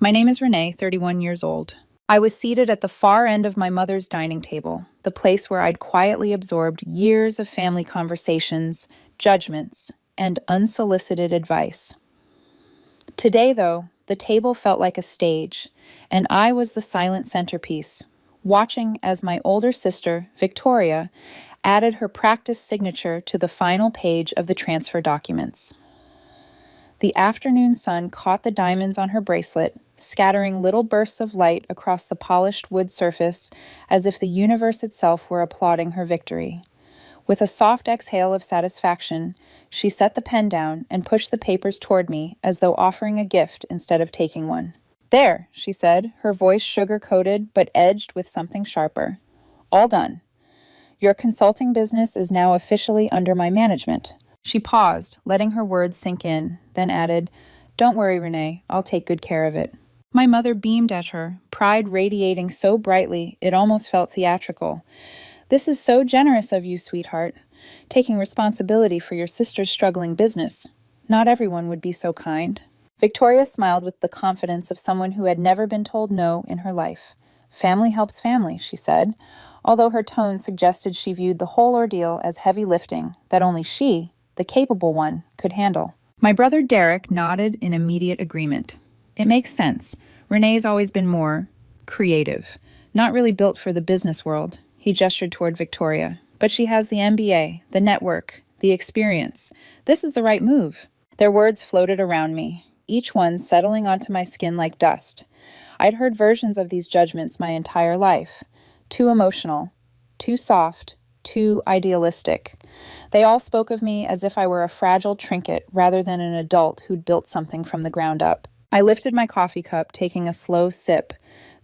My name is Renee, 31 years old. I was seated at the far end of my mother's dining table, the place where I'd quietly absorbed years of family conversations, judgments, and unsolicited advice. Today, though, the table felt like a stage, and I was the silent centerpiece, watching as my older sister, Victoria, added her practice signature to the final page of the transfer documents. The afternoon sun caught the diamonds on her bracelet, scattering little bursts of light across the polished wood surface as if the universe itself were applauding her victory. With a soft exhale of satisfaction, she set the pen down and pushed the papers toward me as though offering a gift instead of taking one. "There," she said, her voice sugar-coated but edged with something sharper. "All done. Your consulting business is now officially under my management." She paused, letting her words sink in, then added, "Don't worry, Renee, I'll take good care of it." My mother beamed at her, pride radiating so brightly it almost felt theatrical. "This is so generous of you, sweetheart, taking responsibility for your sister's struggling business. Not everyone would be so kind." Victoria smiled with the confidence of someone who had never been told no in her life. "Family helps family," she said, although her tone suggested she viewed the whole ordeal as heavy lifting that only she, the capable one, could handle. My brother Derek nodded in immediate agreement. "It makes sense. Renee's always been more creative, not really built for the business world." He gestured toward Victoria. "But she has the MBA, the network, the experience. This is the right move." Their words floated around me, each one settling onto my skin like dust. I'd heard versions of these judgments my entire life. Too emotional, too soft, too idealistic. They all spoke of me as if I were a fragile trinket rather than an adult who'd built something from the ground up. I lifted my coffee cup, taking a slow sip.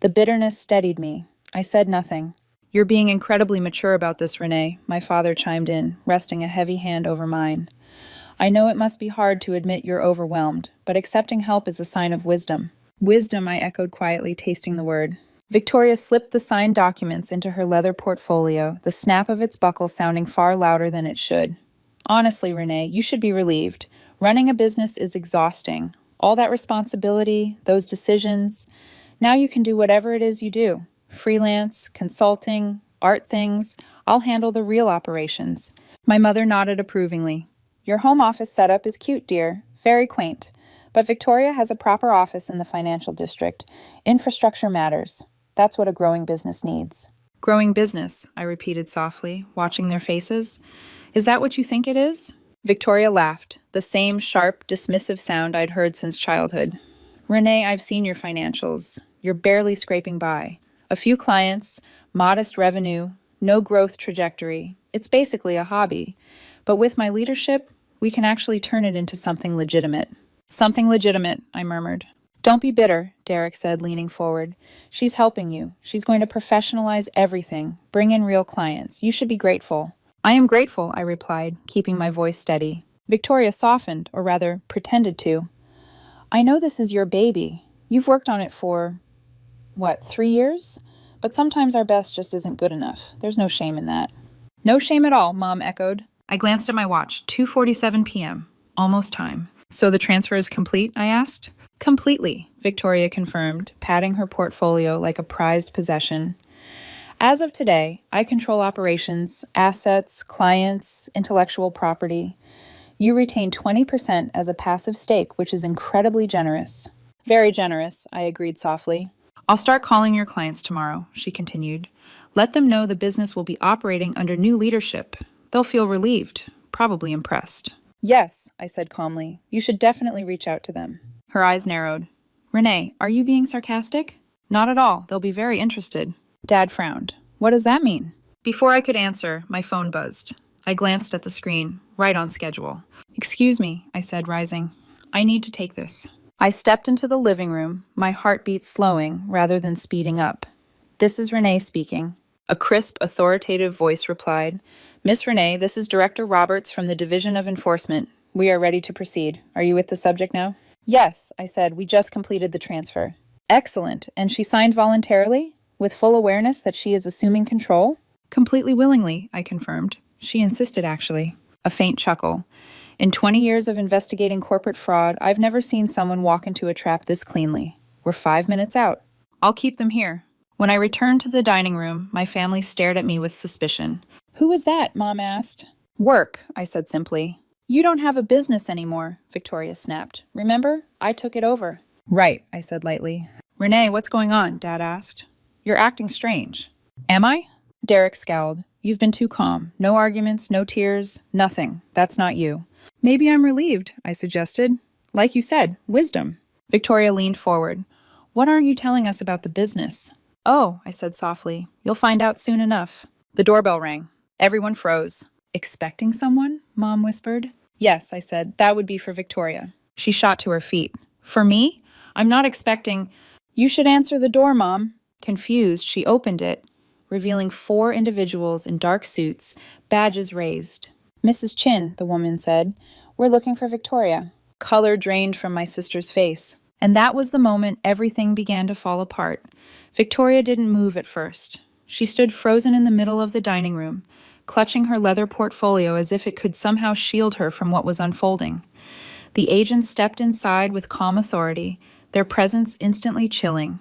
The bitterness steadied me. I said nothing. "You're being incredibly mature about this, Renee," my father chimed in, resting a heavy hand over mine. "I know it must be hard to admit you're overwhelmed, but accepting help is a sign of wisdom." "Wisdom," I echoed quietly, tasting the word. Victoria slipped the signed documents into her leather portfolio, the snap of its buckle sounding far louder than it should. "Honestly, Renee, you should be relieved. Running a business is exhausting. All that responsibility, those decisions. Now you can do whatever it is you do. Freelance, consulting, art things. I'll handle the real operations." My mother nodded approvingly. "Your home office setup is cute, dear. Very quaint. But Victoria has a proper office in the financial district. Infrastructure matters. That's what a growing business needs." "Growing business," I repeated softly, watching their faces. "Is that what you think it is?" Victoria laughed, the same sharp, dismissive sound I'd heard since childhood. "Renee, I've seen your financials. You're barely scraping by. A few clients, modest revenue, no growth trajectory. It's basically a hobby. But with my leadership, we can actually turn it into something legitimate." "Something legitimate," I murmured. "Don't be bitter," Derek said, leaning forward. "She's helping you. She's going to professionalize everything, bring in real clients. You should be grateful." "I am grateful," I replied, keeping my voice steady. Victoria softened, or rather, pretended to. "I know this is your baby. You've worked on it for, 3 years? But sometimes our best just isn't good enough. There's no shame in that." "No shame at all," Mom echoed. I glanced at my watch. 2:47 p.m. Almost time. "So the transfer is complete?" I asked. "Completely," Victoria confirmed, patting her portfolio like a prized possession. "As of today, I control operations, assets, clients, intellectual property. You retain 20% as a passive stake, which is incredibly generous." "Very generous," I agreed softly. "I'll start calling your clients tomorrow," she continued. "Let them know the business will be operating under new leadership. They'll feel relieved, probably impressed." "Yes," I said calmly. "You should definitely reach out to them." Her eyes narrowed. "Renee, are you being sarcastic?" "Not at all. They'll be very interested." Dad frowned. "What does that mean?" Before I could answer, my phone buzzed. I glanced at the screen, right on schedule. "Excuse me," I said, rising. "I need to take this." I stepped into the living room, my heartbeat slowing rather than speeding up. "This is Renee speaking." A crisp, authoritative voice replied, "Miss Renee, this is Director Roberts from the Division of Enforcement. We are ready to proceed. Are you with the subject now?" "Yes," I said. "We just completed the transfer." "Excellent. And she signed voluntarily? With full awareness that she is assuming control?" "Completely willingly," I confirmed. "She insisted, actually." A faint chuckle. "In 20 years of investigating corporate fraud, I've never seen someone walk into a trap this cleanly. We're 5 minutes out. I'll keep them here. When I returned to the dining room, my family stared at me with suspicion. Who was that? Mom asked. Work, I said simply. You don't have a business anymore, Victoria snapped. Remember? I took it over. Right, I said lightly. Renee, what's going on? Dad asked. You're acting strange. Am I? Derek scowled. You've been too calm. No arguments, no tears, nothing. That's not you. Maybe I'm relieved, I suggested. Like you said, wisdom. Victoria leaned forward. What aren't you telling us about the business? Oh, I said softly. You'll find out soon enough. The doorbell rang. Everyone froze. Expecting someone? Mom whispered. Yes, I said. That would be for Victoria. She shot to her feet. For me? I'm not expecting. You should answer the door, Mom. Confused, she opened it, revealing 4 individuals in dark suits, badges raised. Mrs. Chin, the woman said, we're looking for Victoria. Color drained from my sister's face. And that was the moment everything began to fall apart. Victoria didn't move at first. She stood frozen in the middle of the dining room, clutching her leather portfolio as if it could somehow shield her from what was unfolding. The agents stepped inside with calm authority, their presence instantly chilling.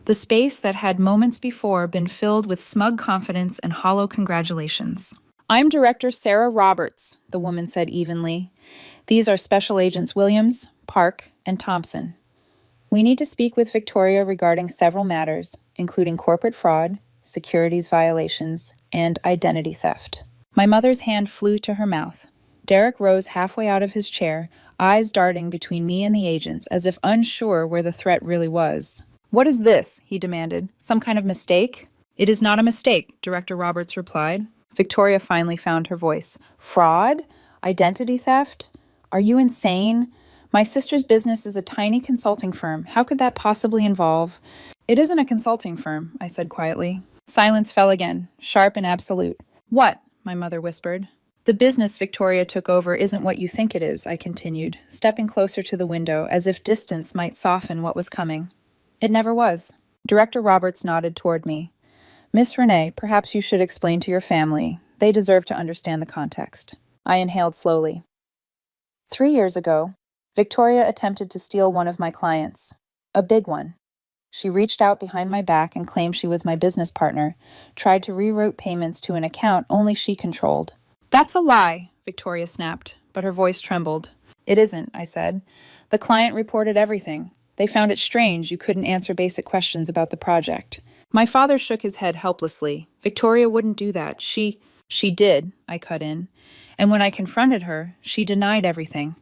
The space that had moments before been filled with smug confidence and hollow congratulations. I'm Director Sarah Roberts, the woman said evenly. These are Special Agents Williams, Park, and Thompson. We need to speak with Victoria regarding several matters, including corporate fraud, securities violations, and identity theft. My mother's hand flew to her mouth. Derek rose halfway out of his chair, eyes darting between me and the agents, as if unsure where the threat really was. What is this? He demanded. Some kind of mistake? It is not a mistake, Director Roberts replied. Victoria finally found her voice. Fraud? Identity theft? Are you insane? My sister's business is a tiny consulting firm. How could that possibly involve? It isn't a consulting firm, I said quietly. Silence fell again, sharp and absolute. What? My mother whispered. The business Victoria took over isn't what you think it is, I continued, stepping closer to the window as if distance might soften what was coming. It never was. Director Roberts nodded toward me. Miss Renee, perhaps you should explain to your family. They deserve to understand the context. I inhaled slowly. 3 years ago, Victoria attempted to steal one of my clients. A big one. She reached out behind my back and claimed she was my business partner, tried to reroute payments to an account only she controlled. That's a lie, Victoria snapped, but her voice trembled. It isn't, I said. The client reported everything. They found it strange you couldn't answer basic questions about the project. My father shook his head helplessly. Victoria wouldn't do that. She did, I cut in. And when I confronted her, she denied everything.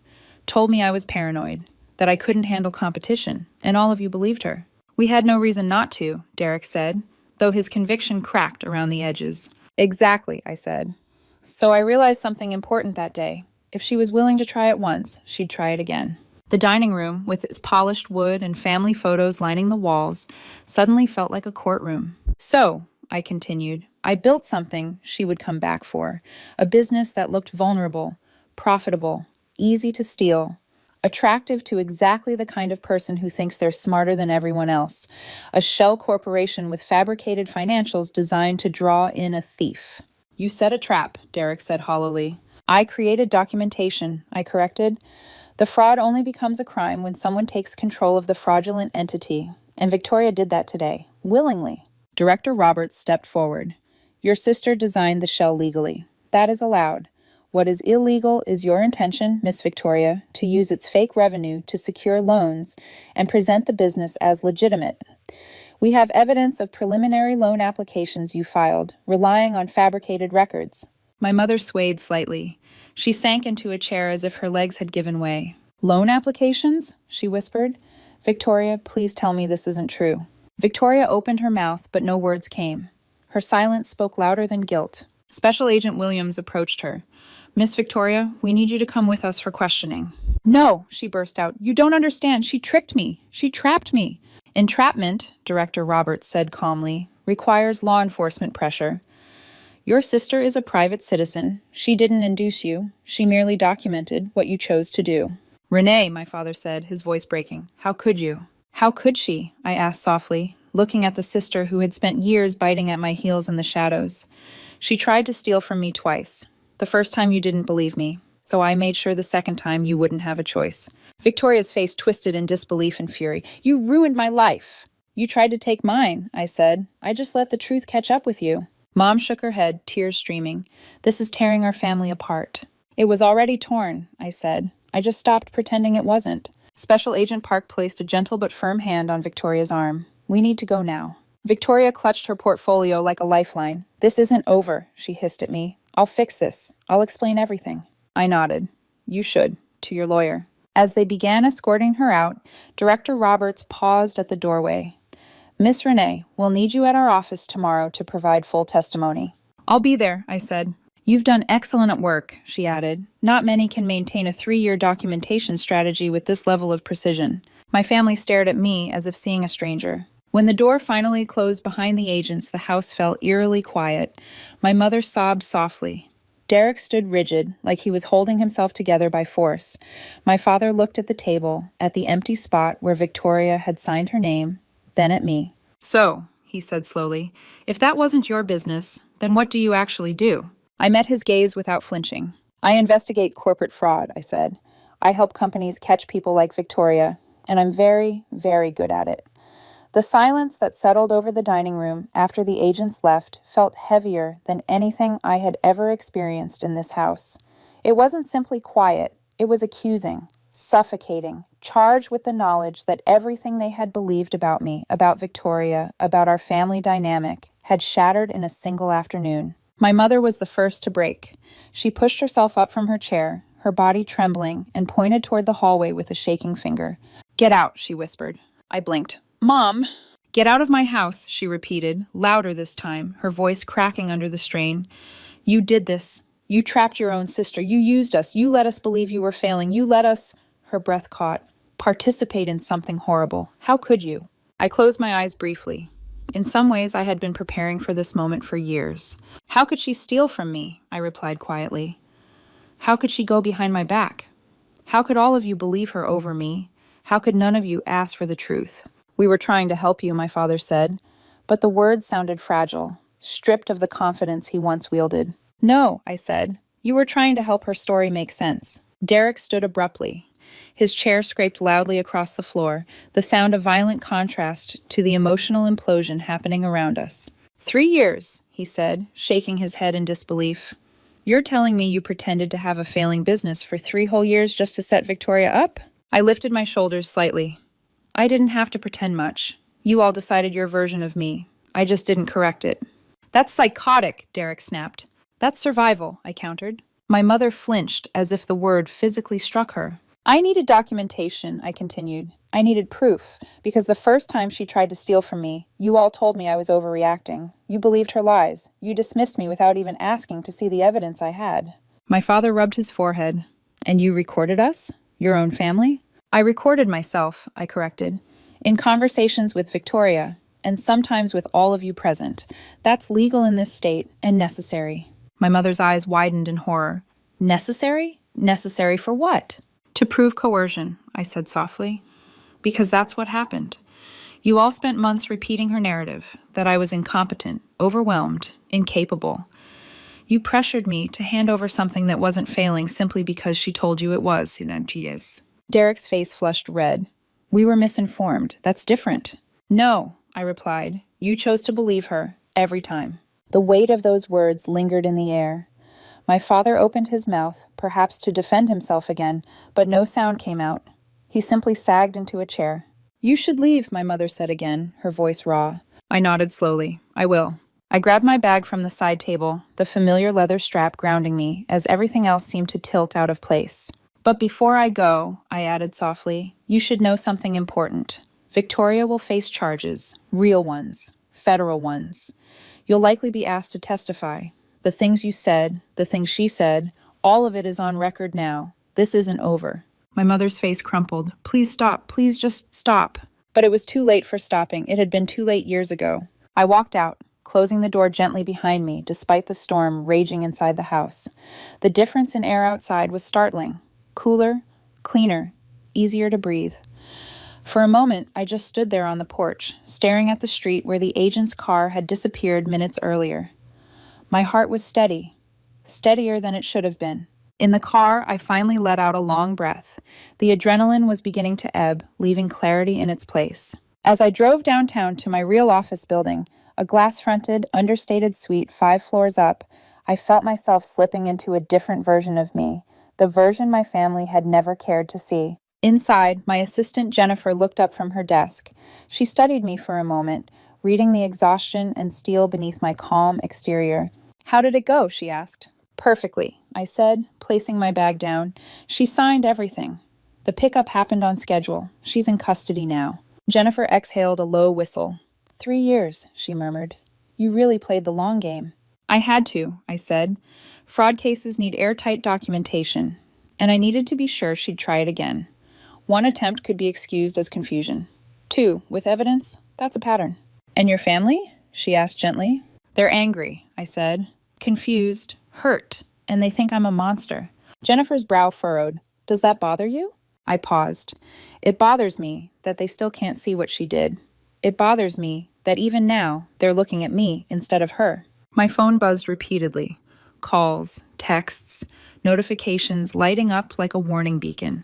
Told me I was paranoid, that I couldn't handle competition, and all of you believed her. We had no reason not to, Derek said, though his conviction cracked around the edges. Exactly, I said. So I realized something important that day. If she was willing to try it once, she'd try it again. The dining room, with its polished wood and family photos lining the walls, suddenly felt like a courtroom. So, I continued, I built something she would come back for. A business that looked vulnerable, profitable, easy to steal, attractive to exactly the kind of person who thinks they're smarter than everyone else. A shell corporation with fabricated financials designed to draw in a thief. You set a trap, Derek said hollowly. I created documentation, I corrected. The fraud only becomes a crime when someone takes control of the fraudulent entity, and Victoria did that today, willingly. Director Roberts stepped forward. Your sister designed the shell legally. That is allowed. What is illegal is your intention, Miss Victoria, to use its fake revenue to secure loans and present the business as legitimate. We have evidence of preliminary loan applications you filed, relying on fabricated records. My mother swayed slightly. She sank into a chair as if her legs had given way. Loan applications? She whispered. Victoria, please tell me this isn't true. Victoria opened her mouth, but no words came. Her silence spoke louder than guilt. Special Agent Williams approached her. Miss Victoria, we need you to come with us for questioning. No, she burst out. You don't understand. She tricked me. She trapped me. Entrapment, Director Roberts said calmly, requires law enforcement pressure. Your sister is a private citizen. She didn't induce you. She merely documented what you chose to do. Renee, my father said, his voice breaking. How could you? How could she? I asked softly, looking at the sister who had spent years biting at my heels in the shadows. She tried to steal from me twice. The first time you didn't believe me. so I made sure the second time you wouldn't have a choice. Victoria's face twisted in disbelief and fury. You ruined my life. You tried to take mine, I said. I just let the truth catch up with you. Mom shook her head, tears streaming. This is tearing our family apart. It was already torn, I said. I just stopped pretending it wasn't. Special Agent Park placed a gentle but firm hand on Victoria's arm. We need to go now. Victoria clutched her portfolio like a lifeline. This isn't over, she hissed at me. I'll fix this. I'll explain everything. I nodded. You should, to your lawyer. As they began escorting her out, Director Roberts paused at the doorway. Miss Renee, we'll need you at our office tomorrow to provide full testimony. I'll be there, I said. You've done excellent work, she added. Not many can maintain a 3-year documentation strategy with this level of precision. My family stared at me as if seeing a stranger. When the door finally closed behind the agents, the house fell eerily quiet. My mother sobbed softly. Derek stood rigid, like he was holding himself together by force. My father looked at the table, at the empty spot where Victoria had signed her name, then at me. So, he said slowly, if that wasn't your business, then what do you actually do? I met his gaze without flinching. I investigate corporate fraud, I said. I help companies catch people like Victoria, and I'm very, very good at it. The silence that settled over the dining room after the agents left felt heavier than anything I had ever experienced in this house. It wasn't simply quiet, it was accusing, suffocating, charged with the knowledge that everything they had believed about me, about Victoria, about our family dynamic, had shattered in a single afternoon. My mother was the first to break. She pushed herself up from her chair, her body trembling, and pointed toward the hallway with a shaking finger. Get out, she whispered. I blinked. Mom! Get out of my house, she repeated, louder this time, her voice cracking under the strain. You did this. You trapped your own sister. You used us. You let us believe you were failing. You let us, her breath caught, participate in something horrible. How could you? I closed my eyes briefly. In some ways, I had been preparing for this moment for years. How could she steal from me? I replied quietly. How could she go behind my back? How could all of you believe her over me? How could none of you ask for the truth? We were trying to help you, my father said, but the words sounded fragile, stripped of the confidence he once wielded. No, I said. You were trying to help her story make sense. Derek stood abruptly. His chair scraped loudly across the floor, the sound of violent contrast to the emotional implosion happening around us. 3 years, he said, shaking his head in disbelief. You're telling me you pretended to have a failing business for 3 whole years just to set Victoria up? I lifted my shoulders slightly. I didn't have to pretend much. You all decided your version of me. I just didn't correct it. That's psychotic, Derek snapped. That's survival, I countered. My mother flinched as if the word physically struck her. I needed documentation, I continued. I needed proof, because the first time she tried to steal from me, you all told me I was overreacting. You believed her lies. You dismissed me without even asking to see the evidence I had. My father rubbed his forehead. And you recorded us? Your own family? I recorded myself, I corrected, in conversations with Victoria, and sometimes with all of you present. That's legal in this state and necessary. My mother's eyes widened in horror. Necessary? Necessary for what? To prove coercion, I said softly. Because that's what happened. You all spent months repeating her narrative, that I was incompetent, overwhelmed, incapable. You pressured me to hand over something that wasn't failing simply because she told you it was, yes. Derek's face flushed red. We were misinformed. That's different. No, I replied. You chose to believe her, every time. The weight of those words lingered in the air. My father opened his mouth, perhaps to defend himself again, but no sound came out. He simply sagged into a chair. You should leave, my mother said again, her voice raw. I nodded slowly. I will. I grabbed my bag from the side table, the familiar leather strap grounding me, as everything else seemed to tilt out of place. But before I go, I added softly, you should know something important. Victoria will face charges, real ones, federal ones. You'll likely be asked to testify. The things you said, the things she said, all of it is on record now. This isn't over. My mother's face crumpled. Please stop. Please just stop. But it was too late for stopping. It had been too late years ago. I walked out, closing the door gently behind me, despite the storm raging inside the house. The difference in air outside was startling. Cooler, cleaner, easier to breathe. For a moment, I just stood there on the porch, staring at the street where the agent's car had disappeared minutes earlier. My heart was steady, steadier than it should have been. In the car, I finally let out a long breath. The adrenaline was beginning to ebb, leaving clarity in its place. As I drove downtown to my real office building, a glass-fronted, understated suite 5 floors up, I felt myself slipping into a different version of me, the version my family had never cared to see. Inside, my assistant Jennifer looked up from her desk. She studied me for a moment, reading the exhaustion and steel beneath my calm exterior. "How did it go?" she asked. "Perfectly," I said, placing my bag down. "She signed everything. The pickup happened on schedule. She's in custody now." Jennifer exhaled a low whistle. 3 years, she murmured. "You really played the long game." "I had to," I said. "Fraud cases need airtight documentation, and I needed to be sure she'd try it again. 1 attempt could be excused as confusion. 2, with evidence, that's a pattern." "And your family?" she asked gently. "They're angry," I said. "Confused, hurt, and they think I'm a monster." Jennifer's brow furrowed. "Does that bother you?" I paused. "It bothers me that they still can't see what she did. It bothers me that even now they're looking at me instead of her." My phone buzzed repeatedly. Calls, texts, notifications lighting up like a warning beacon.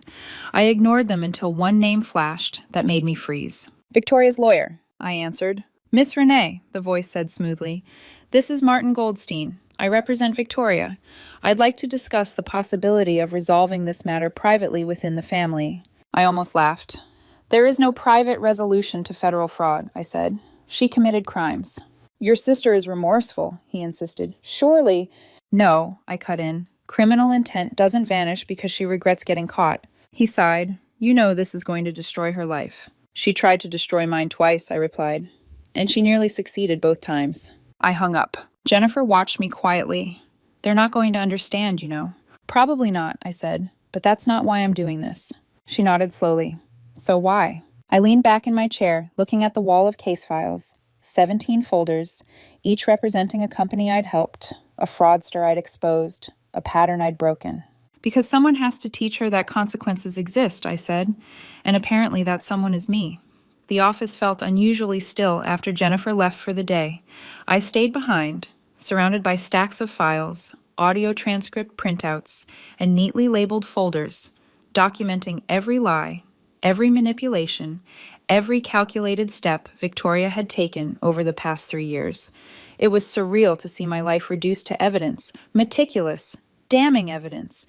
I ignored them until one name flashed that made me freeze. "Victoria's lawyer," I answered. "Miss Renee," the voice said smoothly. "This is Martin Goldstein. I represent Victoria. I'd like to discuss the possibility of resolving this matter privately within the family." I almost laughed. "There is no private resolution to federal fraud," I said. "She committed crimes." "Your sister is remorseful," he insisted. "Surely—" "No," I cut in. "Criminal intent doesn't vanish because she regrets getting caught." He sighed. "You know this is going to destroy her life." "She tried to destroy mine twice," I replied. "And she nearly succeeded both times." I hung up. Jennifer watched me quietly. "They're not going to understand, you know." "Probably not," I said. "But that's not why I'm doing this." She nodded slowly. "So why?" I leaned back in my chair, looking at the wall of case files. 17 folders, each representing a company I'd helped, a fraudster I'd exposed, a pattern I'd broken. "Because someone has to teach her that consequences exist," I said, "and apparently that someone is me." The office felt unusually still after Jennifer left for the day. I stayed behind, surrounded by stacks of files, audio transcript printouts, and neatly labeled folders, documenting every lie, every manipulation, every calculated step Victoria had taken over the past 3 years. It was surreal to see my life reduced to evidence, meticulous, damning evidence,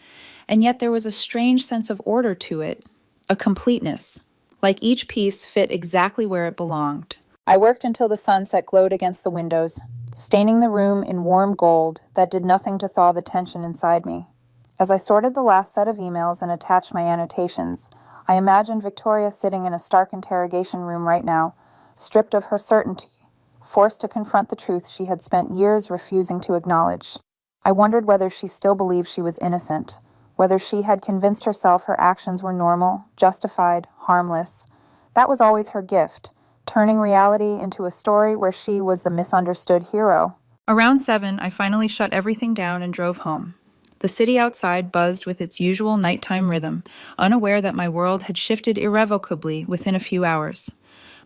and yet there was a strange sense of order to it, a completeness, like each piece fit exactly where it belonged. I worked until the sunset glowed against the windows, staining the room in warm gold that did nothing to thaw the tension inside me. As I sorted the last set of emails and attached my annotations, I imagined Victoria sitting in a stark interrogation room right now, stripped of her certainty, forced to confront the truth she had spent years refusing to acknowledge. I wondered whether she still believed she was innocent, whether she had convinced herself her actions were normal, justified, harmless. That was always her gift, turning reality into a story where she was the misunderstood hero. Around 7, I finally shut everything down and drove home. The city outside buzzed with its usual nighttime rhythm, unaware that my world had shifted irrevocably within a few hours.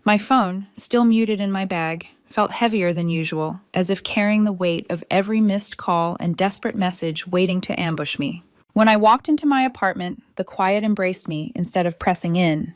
My phone, still muted in my bag, felt heavier than usual, as if carrying the weight of every missed call and desperate message waiting to ambush me. When I walked into my apartment, the quiet embraced me instead of pressing in.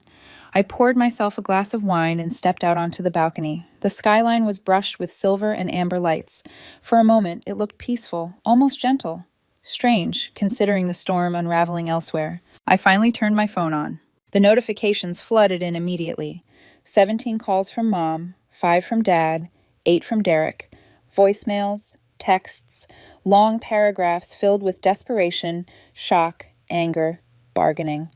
I poured myself a glass of wine and stepped out onto the balcony. The skyline was brushed with silver and amber lights. For a moment, it looked peaceful, almost gentle. Strange, considering the storm unraveling elsewhere. I finally turned my phone on. The notifications flooded in immediately. 17 calls from Mom, 5 from Dad, 8 from Derek. Voicemails, texts, long paragraphs filled with desperation, shock, anger, bargaining.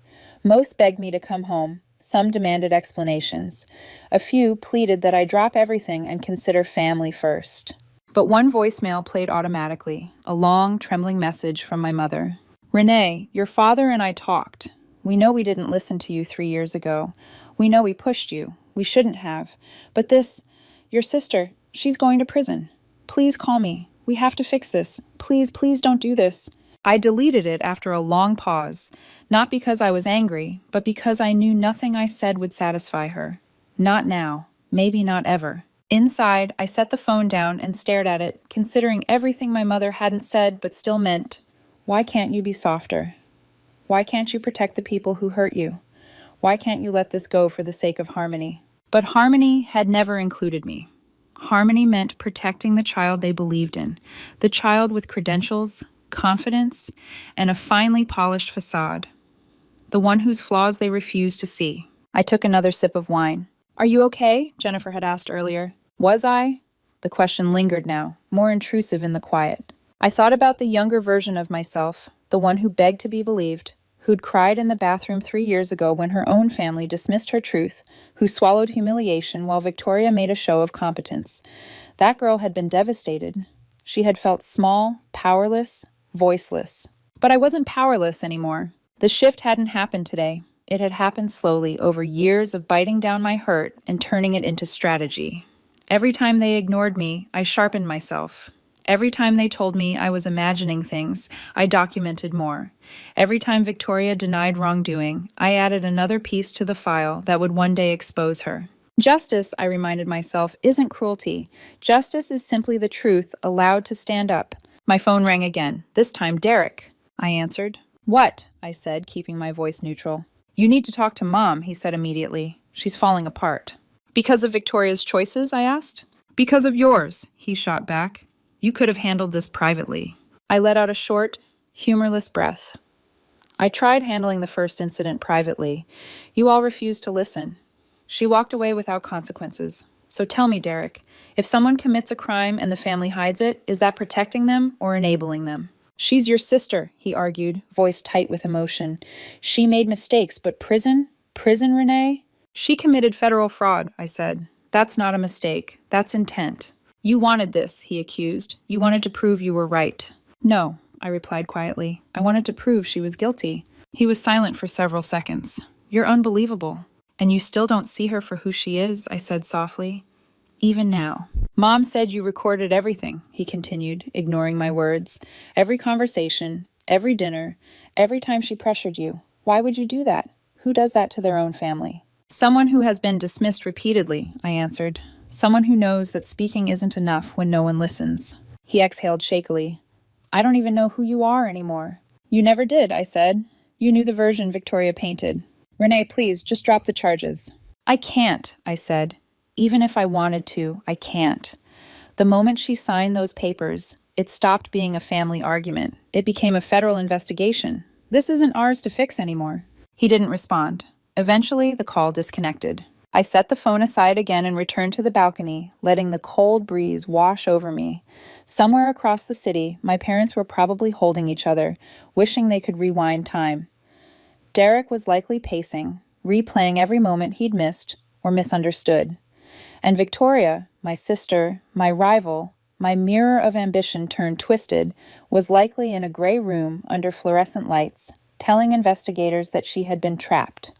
Most begged me to come home. Some demanded explanations. A few pleaded that I drop everything and consider family first. But one voicemail played automatically, a long, trembling message from my mother. "Renee, your father and I talked. We know we didn't listen to you 3 years ago. We know we pushed you. We shouldn't have. But your sister, she's going to prison. Please call me. We have to fix this. Please, please don't do this." I deleted it after a long pause, not because I was angry, but because I knew nothing I said would satisfy her. Not now, maybe not ever. Inside, I set the phone down and stared at it, considering everything my mother hadn't said but still meant. Why can't you be softer? Why can't you protect the people who hurt you? Why can't you let this go for the sake of harmony? But harmony had never included me. Harmony meant protecting the child they believed in, the child with credentials, confidence, and a finely polished facade, the one whose flaws they refused to see. I took another sip of wine. Are you okay? Jennifer had asked earlier. Was I? The question lingered now, more intrusive in the quiet. I thought about the younger version of myself, the one who begged to be believed, who'd cried in the bathroom 3 years ago when her own family dismissed her truth, who swallowed humiliation while Victoria made a show of competence. That girl had been devastated. She had felt small, powerless, voiceless. But I wasn't powerless anymore. The shift hadn't happened today. It had happened slowly over years of biting down my hurt and turning it into strategy. Every time they ignored me, I sharpened myself. Every time they told me I was imagining things, I documented more. Every time Victoria denied wrongdoing, I added another piece to the file that would one day expose her. Justice, I reminded myself, isn't cruelty. Justice is simply the truth allowed to stand up. My phone rang again, this time Derek. I answered. What? I said, keeping my voice neutral. You need to talk to Mom, he said immediately. She's falling apart. Because of Victoria's choices, I asked. Because of yours, he shot back. You could have handled this privately. I let out a short, humorless breath. I tried handling the first incident privately. You all refused to listen. She walked away without consequences. So tell me, Derek, if someone commits a crime and the family hides it, is that protecting them or enabling them? She's your sister, he argued, voice tight with emotion. She made mistakes, but prison? Prison, Renee? She committed federal fraud, I said. That's not a mistake. That's intent. You wanted this, he accused. You wanted to prove you were right. No, I replied quietly. I wanted to prove she was guilty. He was silent for several seconds. You're unbelievable. And you still don't see her for who she is, I said softly. Even now. Mom said you recorded everything, he continued, ignoring my words. Every conversation, every dinner, every time she pressured you. Why would you do that? Who does that to their own family? Someone who has been dismissed repeatedly, I answered. Someone who knows that speaking isn't enough when no one listens. He exhaled shakily. I don't even know who you are anymore. You never did, I said. You knew the version Victoria painted. Renee, please, just drop the charges. I can't, I said. Even if I wanted to, I can't. The moment she signed those papers, it stopped being a family argument. It became a federal investigation. This isn't ours to fix anymore. He didn't respond. Eventually, the call disconnected. I set the phone aside again and returned to the balcony, letting the cold breeze wash over me. Somewhere across the city, my parents were probably holding each other, wishing they could rewind time. Derek was likely pacing, replaying every moment he'd missed or misunderstood. And Victoria, my sister, my rival, my mirror of ambition turned twisted, was likely in a gray room under fluorescent lights, telling investigators that she had been trapped,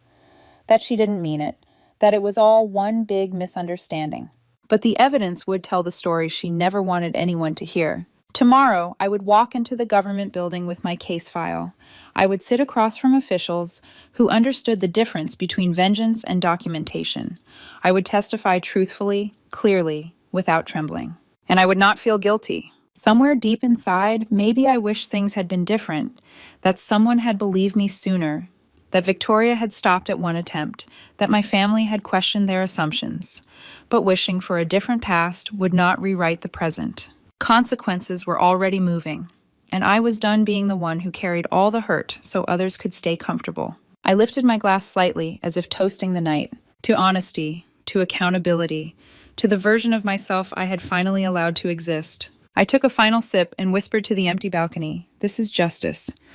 that she didn't mean it, that it was all one big misunderstanding. But the evidence would tell the story she never wanted anyone to hear. Tomorrow, I would walk into the government building with my case file. I would sit across from officials who understood the difference between vengeance and documentation. I would testify truthfully, clearly, without trembling. And I would not feel guilty. Somewhere deep inside, maybe I wished things had been different, that someone had believed me sooner, that Victoria had stopped at one attempt, that my family had questioned their assumptions, but wishing for a different past would not rewrite the present. Consequences were already moving, and I was done being the one who carried all the hurt so others could stay comfortable. I lifted my glass slightly as if toasting the night, to honesty, to accountability, to the version of myself I had finally allowed to exist. I took a final sip and whispered to the empty balcony, "This is justice.